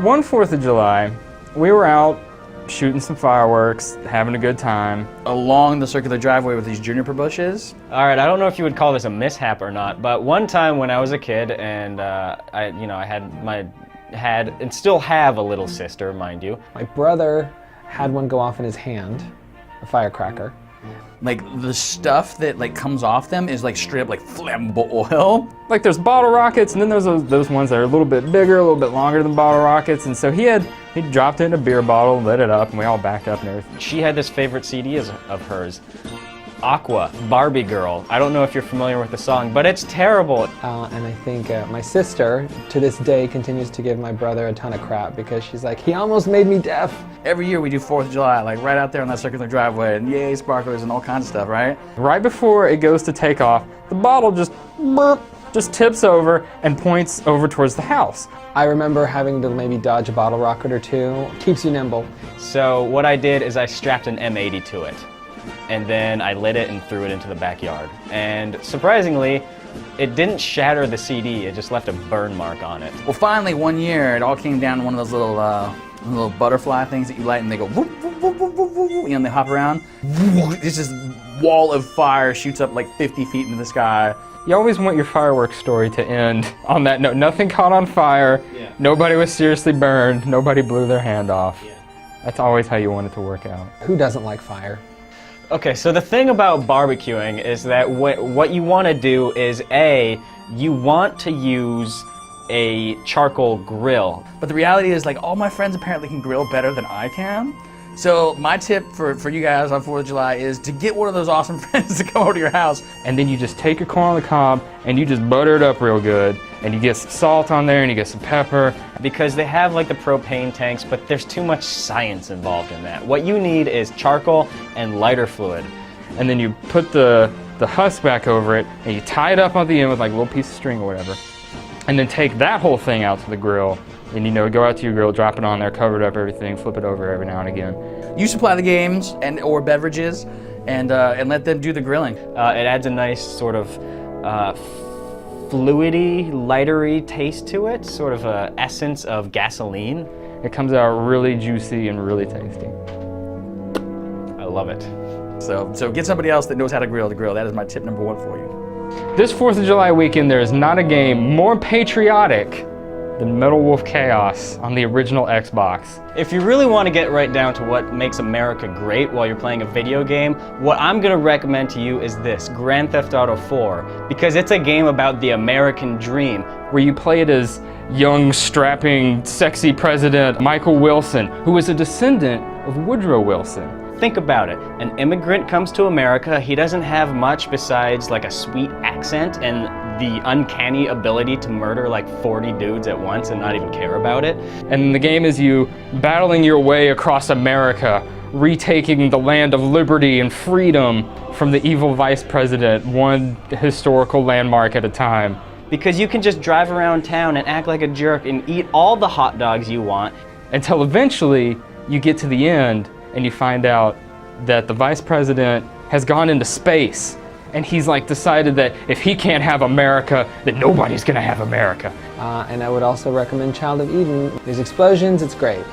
One 4th of July, we were out shooting some fireworks, having a good time. Along the circular driveway with these juniper bushes. All right, I don't know if you would call this a mishap or not, but one time when I was a kid and I had and still have a little sister, mind you. My brother had one go off in his hand, a firecracker. Like the stuff that like comes off them is like straight up like flammable oil. Like there's bottle rockets, and then there's those ones that are a little bit bigger, a little bit longer than bottle rockets. And so he dropped it in a beer bottle, lit it up, and we all backed up and everything. She had this favorite CD of hers, Aqua, Barbie Girl. I don't know if you're familiar with the song, but it's terrible. And I think my sister, to this day, continues to give my brother a ton of crap because she's like, he almost made me deaf. Every year we do 4th of July, like right out there on that circular driveway, and yay, sparklers and all kinds of stuff, right? Right before it goes to take off, the bottle just tips over and points over towards the house. I remember having to maybe dodge a bottle rocket or two. Keeps you nimble. So what I did is I strapped an M80 to it, and then I lit it and threw it into the backyard. And surprisingly, it didn't shatter the CD, it just left a burn mark on it. Well, finally, one year, it all came down to one of those little butterfly things that you light and they go whoop, whoop, whoop, whoop, whoop, whoop, and they hop around. It's just wall of fire shoots up like 50 feet into the sky. You always want your fireworks story to end on that note. Nothing caught on fire, Nobody was seriously burned, nobody blew their hand off. That's always how you want it to work out. Who doesn't like fire? Okay, so the thing about barbecuing is that what you want to do is you want to use a charcoal grill. But the reality is, like, all my friends apparently can grill better than I can. So my tip for you guys on 4th of July is to get one of those awesome friends to come over to your house. And then you just take your corn on the cob and you just butter it up real good. And you get some salt on there and you get some pepper. Because they have like the propane tanks, but there's too much science involved in that. What you need is charcoal and lighter fluid. And then you put the husk back over it and you tie it up on the end with like a little piece of string or whatever. And then take that whole thing out to the grill. And go out to your grill, drop it on there, cover it up, everything, flip it over every now and again. You supply the games or beverages, and let them do the grilling. It adds a nice sort of fluidy, lightery taste to it, sort of a essence of gasoline. It comes out really juicy and really tasty. I love it. So get somebody else that knows how to grill the grill. That is my tip number 1 for you. This 4th of July weekend, there is not a game more patriotic than Metal Wolf Chaos on the original Xbox. If you really want to get right down to what makes America great while you're playing a video game, what I'm going to recommend to you is this, Grand Theft Auto 4, because it's a game about the American dream. Where you play it as young, strapping, sexy President Michael Wilson, who was a descendant of Woodrow Wilson. Think about it. An immigrant comes to America, he doesn't have much besides like a sweet accent and the uncanny ability to murder like 40 dudes at once and not even care about it. And the game is you battling your way across America, retaking the land of liberty and freedom from the evil vice president, one historical landmark at a time. Because you can just drive around town and act like a jerk and eat all the hot dogs you want. Until eventually you get to the end and you find out that the vice president has gone into space. And he's like decided that if he can't have America, then nobody's gonna have America. And I would also recommend Child of Eden. There's explosions, it's great.